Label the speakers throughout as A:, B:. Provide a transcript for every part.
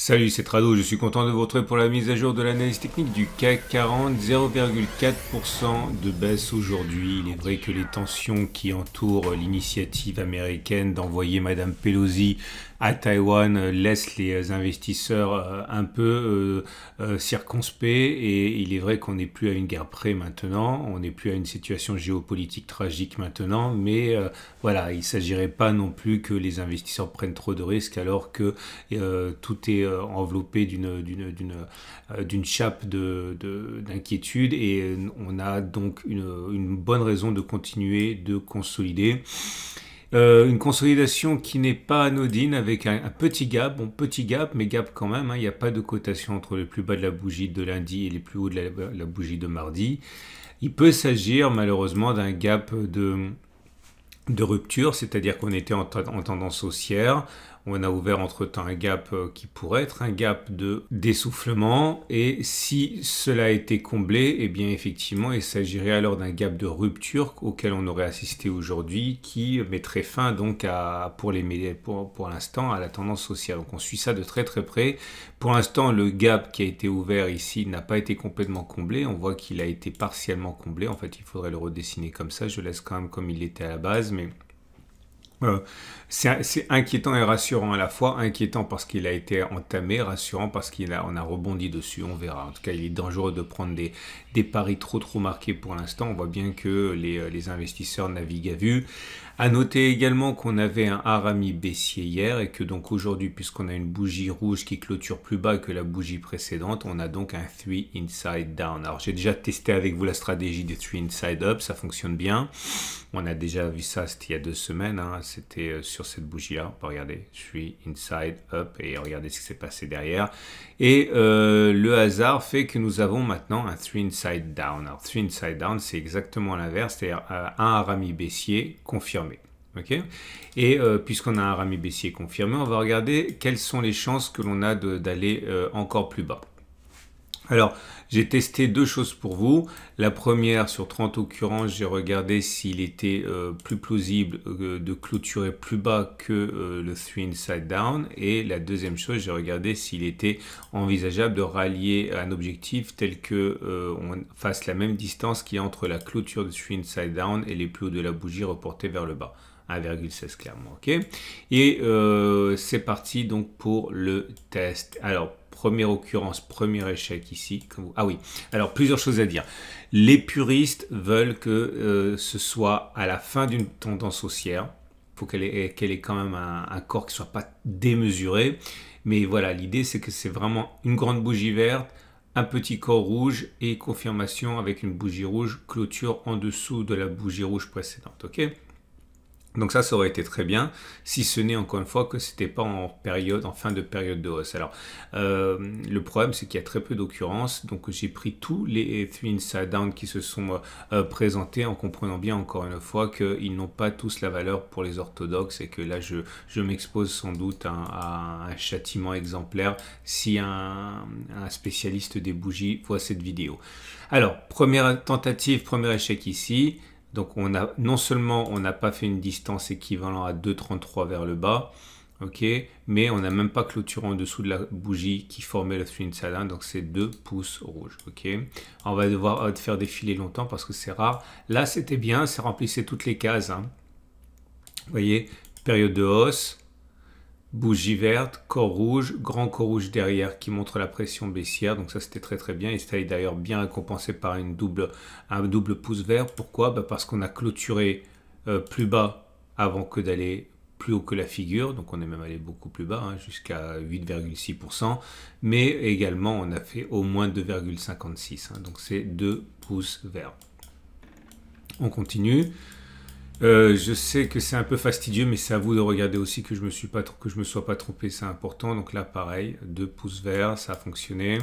A: Salut, c'est Trado, je suis content de vous retrouver pour la mise à jour de l'analyse technique du CAC 40, 0,4% de baisse aujourd'hui. Il est vrai que les tensions qui entourent l'initiative américaine d'envoyer Madame Pelosi à Taïwan laissent les investisseurs un peu circonspects, et il est vrai qu'on n'est plus à une guerre près maintenant, on n'est plus à une situation géopolitique tragique maintenant, mais voilà, il ne s'agirait pas non plus que les investisseurs prennent trop de risques alors que tout est enveloppé d'une chape d'inquiétude, et on a donc une bonne raison de continuer de consolider. Une consolidation qui n'est pas anodine avec un petit gap, bon petit gap, mais gap quand même, hein. Il n'y a pas de cotation entre le plus bas de la bougie de lundi et les plus hauts de la bougie de mardi. Il peut s'agir malheureusement d'un gap de rupture, c'est-à-dire qu'on était en tendance haussière. On a ouvert entre-temps un gap qui pourrait être un gap de d'essoufflement, et si cela a été comblé, eh bien effectivement il s'agirait alors d'un gap de rupture auquel on aurait assisté aujourd'hui, qui mettrait fin donc pour l'instant à la tendance haussière. Donc on suit ça de très très près. Pour l'instant le gap qui a été ouvert ici n'a pas été complètement comblé, on voit qu'il a été partiellement comblé. En fait il faudrait le redessiner comme ça, je laisse quand même comme il était à la base, mais c'est inquiétant et rassurant à la fois. Inquiétant parce qu'il a été entamé, rassurant parce on a rebondi dessus, on verra. En tout cas, il est dangereux de prendre des paris trop marqués pour l'instant. On voit bien que les investisseurs naviguent à vue. À noter également qu'on avait un harami baissier hier, et que donc aujourd'hui, puisqu'on a une bougie rouge qui clôture plus bas que la bougie précédente, on a donc un 3 inside down. Alors j'ai déjà testé avec vous la stratégie des 3 inside up, ça fonctionne bien. On a déjà vu ça, c'était il y a 2 semaines, hein. C'était sur cette bougie-là. On peut regarder 3 inside up et regardez ce qui s'est passé derrière. Et le hasard fait que nous avons maintenant un 3 inside down. Alors 3 inside down, c'est exactement l'inverse, c'est-à-dire un harami baissier confirmé. Okay. Et puisqu'on a un harami baissier confirmé, on va regarder quelles sont les chances que l'on a d'aller encore plus bas. Alors, j'ai testé 2 choses pour vous. La première, sur 30 occurrences, j'ai regardé s'il était plus plausible de clôturer plus bas que le 3 inside down. Et la deuxième chose, j'ai regardé s'il était envisageable de rallier un objectif tel que on fasse la même distance qu'il y a entre la clôture du 3 inside down et les plus hauts de la bougie reportés vers le bas. 1,16 clairement, ok. Et c'est parti donc pour le test. Alors, première occurrence, premier échec ici. Ah oui, alors plusieurs choses à dire. Les puristes veulent que ce soit à la fin d'une tendance haussière. Il faut qu'elle ait quand même un corps qui ne soit pas démesuré. Mais voilà, l'idée c'est que c'est vraiment une grande bougie verte, un petit corps rouge et confirmation avec une bougie rouge, clôture en dessous de la bougie rouge précédente, ok. Donc ça aurait été très bien, si ce n'est encore une fois que c'était pas en fin de période de hausse. Alors, le problème c'est qu'il y a très peu d'occurrences, donc j'ai pris tous les 3 inside down qui se sont présentés, en comprenant bien encore une fois qu'ils n'ont pas tous la valeur pour les orthodoxes, et que là je m'expose sans doute à un châtiment exemplaire si un spécialiste des bougies voit cette vidéo. Alors, première tentative, premier échec ici. Donc non seulement on n'a pas fait une distance équivalente à 2,33 vers le bas, ok, mais on n'a même pas clôturé en dessous de la bougie qui formait le 3 inside down, donc c'est 2 pouces rouges, ok. On va devoir faire défiler longtemps parce que c'est rare. Là c'était bien, ça remplissait toutes les cases, hein. Vous voyez, période de hausse, bougie verte, corps rouge, grand corps rouge derrière qui montre la pression baissière, donc ça c'était très très bien, et c'était d'ailleurs bien récompensé par un double pouce vert. Pourquoi? Parce qu'on a clôturé plus bas avant que d'aller plus haut que la figure, donc on est même allé beaucoup plus bas, hein, jusqu'à 8,6%, mais également on a fait au moins 2,56, hein, donc c'est 2 pouces verts. On continue. Je sais que c'est un peu fastidieux, mais c'est à vous de regarder aussi que je me sois pas trompé, c'est important. Donc là, pareil, 2 pouces verts, ça a fonctionné.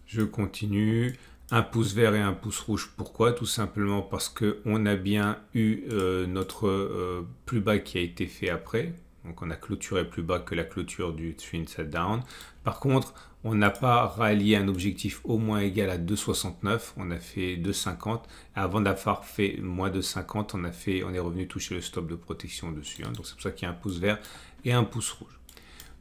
A: Je continue. 1 pouce vert et 1 pouce rouge. Pourquoi? Tout simplement parce qu'on a bien eu notre plus bas qui a été fait après. Donc on a clôturé plus bas que la clôture du 3 inside down. Par contre, on n'a pas rallié un objectif au moins égal à 2,69. On a fait 2,50. Avant d'avoir fait moins de 50, on est revenu toucher le stop de protection dessus, hein. Donc c'est pour ça qu'il y a 1 pouce vert et 1 pouce rouge.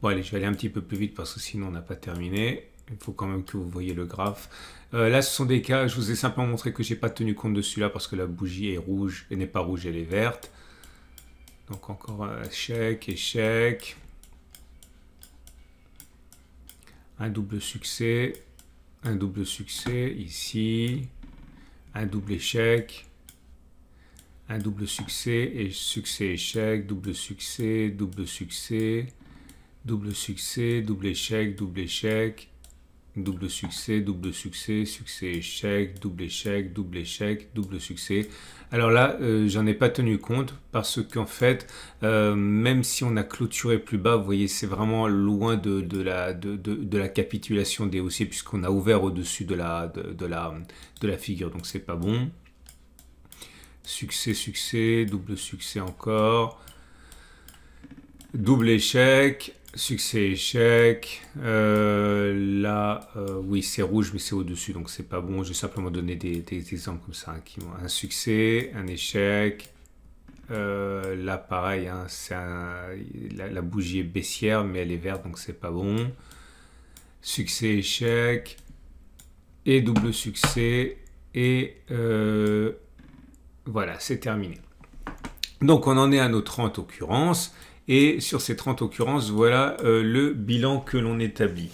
A: Bon allez, je vais aller un petit peu plus vite parce que sinon on n'a pas terminé. Il faut quand même que vous voyez le graphe. Là, ce sont des cas, je vous ai simplement montré que j'ai pas tenu compte de celui-là parce que la bougie est rouge et n'est pas rouge, elle est verte. Donc encore échec, échec. Un double succès ici, un double échec, un double succès, et succès, échec, double succès, double succès, double succès, double échec, double échec, double succès, succès, échec, double échec, double échec, double succès. Alors là, j'en ai pas tenu compte parce qu'en fait, même si on a clôturé plus bas, vous voyez, c'est vraiment loin de la capitulation des haussiers puisqu'on a ouvert au-dessus de la figure, donc c'est pas bon. Succès, succès, double succès encore, double échec. Succès, échec. Là, oui, c'est rouge, mais c'est au-dessus, donc c'est pas bon. Je vais simplement donner des exemples comme ça. Hein, un succès, un échec. Là, pareil, hein, la bougie est baissière, mais elle est verte, donc c'est pas bon. Succès, échec. Et double succès. Et voilà, c'est terminé. Donc, on en est à nos 30 occurrences. Et sur ces 30 occurrences, voilà le bilan que l'on établit.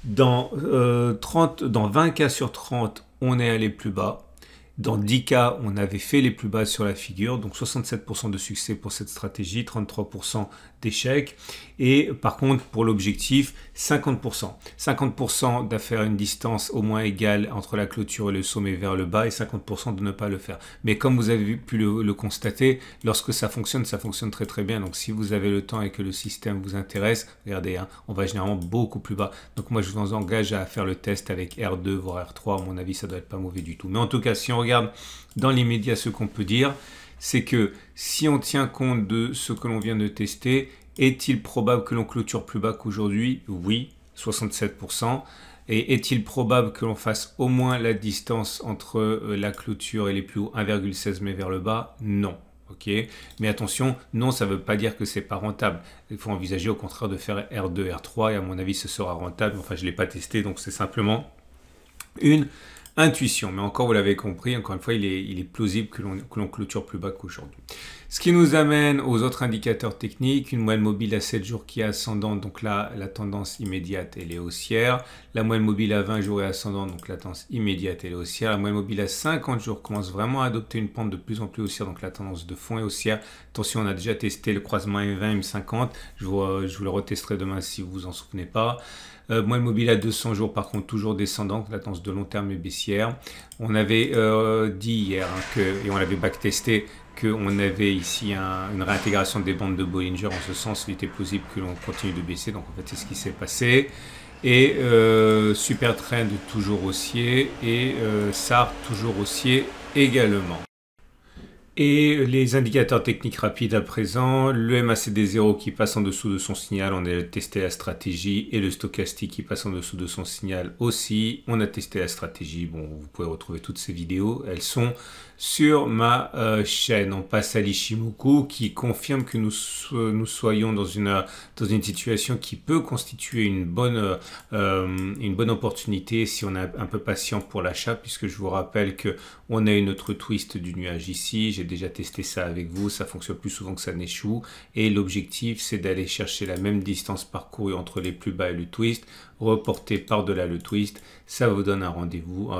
A: Dans 20 cas sur 30, on est allé plus bas. Dans 10 cas, on avait fait les plus bas sur la figure, donc 67% de succès pour cette stratégie, 33% d'échec. Et par contre, pour l'objectif, 50%. 50% d'affaire une distance au moins égale entre la clôture et le sommet vers le bas et 50% de ne pas le faire. Mais comme vous avez pu le constater, lorsque ça fonctionne très très bien. Donc si vous avez le temps et que le système vous intéresse, regardez, hein, on va généralement beaucoup plus bas. Donc moi, je vous engage à faire le test avec R2, voire R3. À mon avis, ça doit être pas mauvais du tout. Mais en tout cas, si on regarde dans l'immédiat, ce qu'on peut dire, c'est que si on tient compte de ce que l'on vient de tester, est-il probable que l'on clôture plus bas qu'aujourd'hui? Oui, 67%. Et est-il probable que l'on fasse au moins la distance entre la clôture et les plus hauts 1,16 mais vers le bas? Non. Ok, mais attention, non, ça ne veut pas dire que c'est pas rentable. Il faut envisager au contraire de faire R2, R3 et à mon avis ce sera rentable. Enfin, je ne l'ai pas testé, donc c'est simplement une intuition. Mais encore, vous l'avez compris, encore une fois, il est plausible que l'on clôture plus bas qu'aujourd'hui. Ce qui nous amène aux autres indicateurs techniques, une moyenne mobile à 7 jours qui est ascendante, donc là, la tendance immédiate, elle est haussière. La moyenne mobile à 20 jours est ascendante, donc la tendance immédiate, elle est haussière. La moyenne mobile à 50 jours commence vraiment à adopter une pente de plus en plus haussière, donc la tendance de fond est haussière. Attention, on a déjà testé le croisement M20, M50. Je vous le retesterai demain si vous vous en souvenez pas. Moyenne mobile à 200 jours, par contre, toujours descendante, la tendance de long terme est baissière. On avait dit hier, hein, et on l'avait backtesté, qu'on avait ici une réintégration des bandes de Bollinger. En ce sens, il était plausible que l'on continue de baisser. Donc, en fait, c'est ce qui s'est passé. Et Super Trend toujours haussier et SAR toujours haussier également. Et les indicateurs techniques rapides à présent, le MACD0 qui passe en dessous de son signal, on a testé la stratégie, et le stochastique qui passe en dessous de son signal aussi, on a testé la stratégie. Bon, vous pouvez retrouver toutes ces vidéos, elles sont sur ma chaîne. On passe à l'Ichimoku qui confirme que nous soyons dans une situation qui peut constituer une bonne opportunité si on est un peu patient pour l'achat, puisque je vous rappelle que on a une autre twist du nuage ici. J'ai déjà testé ça avec vous, ça fonctionne plus souvent que ça n'échoue, et l'objectif c'est d'aller chercher la même distance parcourue entre les plus bas et le twist, reporter par-delà le twist, ça vous donne un rendez-vous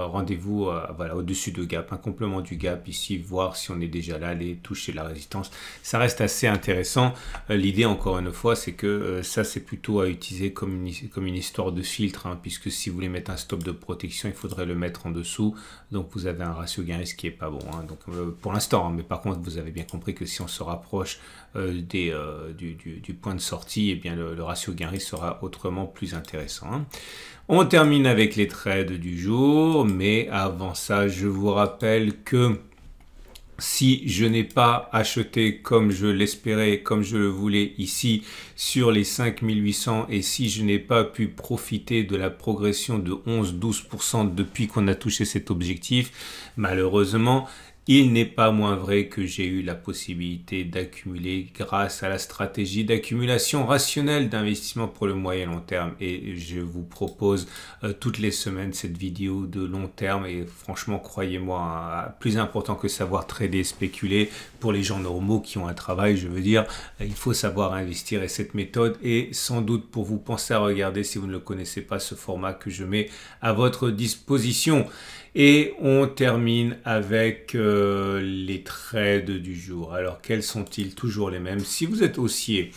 A: voilà, au-dessus de gap, un complément du gap ici, voir si on est déjà là, aller toucher la résistance. Ça reste assez intéressant. L'idée, encore une fois, c'est que ça, c'est plutôt à utiliser comme une histoire de filtre, hein, puisque si vous voulez mettre un stop de protection, il faudrait le mettre en dessous. Donc, vous avez un ratio gain-risque qui est pas bon. Hein. Donc, pour l'instant, hein, mais par contre, vous avez bien compris que si on se rapproche du point de sortie, eh bien, le ratio gain-risque sera autrement plus intéressant. Hein. On termine avec les trades du jour, mais avant ça, je vous rappelle que si je n'ai pas acheté comme je l'espérais, comme je le voulais ici sur les 5800, et si je n'ai pas pu profiter de la progression de 11-12% depuis qu'on a touché cet objectif, malheureusement, il n'est pas moins vrai que j'ai eu la possibilité d'accumuler grâce à la stratégie d'accumulation rationnelle d'investissement pour le moyen et long terme. Et je vous propose toutes les semaines cette vidéo de long terme. Et franchement, croyez-moi, hein, plus important que savoir trader, spéculer, pour les gens normaux qui ont un travail, je veux dire, il faut savoir investir. Et cette méthode est sans doute pour vous. Pensez à regarder, si vous ne le connaissez pas, ce format que je mets à votre disposition. Et on termine avec les trades du jour. Alors, quels sont-ils? Toujours les mêmes. Si vous êtes haussier,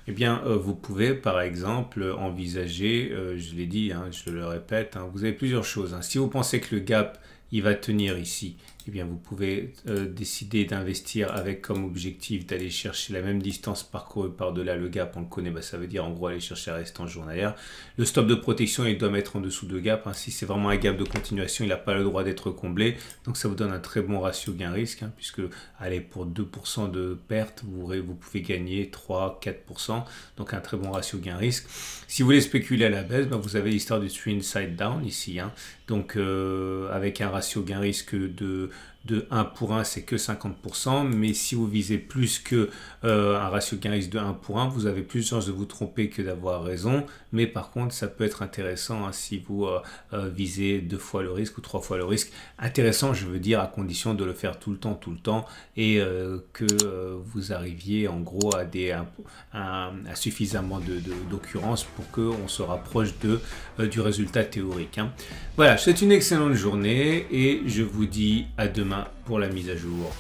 A: eh bien, vous pouvez, par exemple, envisager, je l'ai dit, hein, je le répète, hein, vous avez plusieurs choses. Hein. Si vous pensez que le gap, il va tenir ici, eh bien, vous pouvez décider d'investir avec comme objectif d'aller chercher la même distance parcourue par-delà le gap. On le connaît, ça veut dire en gros aller chercher la résistance journalière. Le stop de protection, il doit mettre en dessous de gap. Hein. Si c'est vraiment un gap de continuation, il n'a pas le droit d'être comblé. Donc ça vous donne un très bon ratio gain-risque, hein, puisque allez, pour 2% de perte, vous pouvez gagner 3-4%. Donc un très bon ratio gain-risque. Si vous voulez spéculer à la baisse, vous avez l'histoire du swing side down ici. Hein. Donc avec un ratio gain-risque de 1 pour 1, c'est que 50%, mais si vous visez plus que un ratio gain-risque de 1 pour 1, vous avez plus de chances de vous tromper que d'avoir raison, mais par contre, ça peut être intéressant hein, si vous visez 2 fois le risque ou 3 fois le risque. Intéressant, je veux dire, à condition de le faire tout le temps, et que vous arriviez en gros à suffisamment d'occurrences pour qu'on se rapproche du résultat théorique. Hein. Voilà, je vous souhaite une excellente journée et je vous dis à demain pour la mise à jour.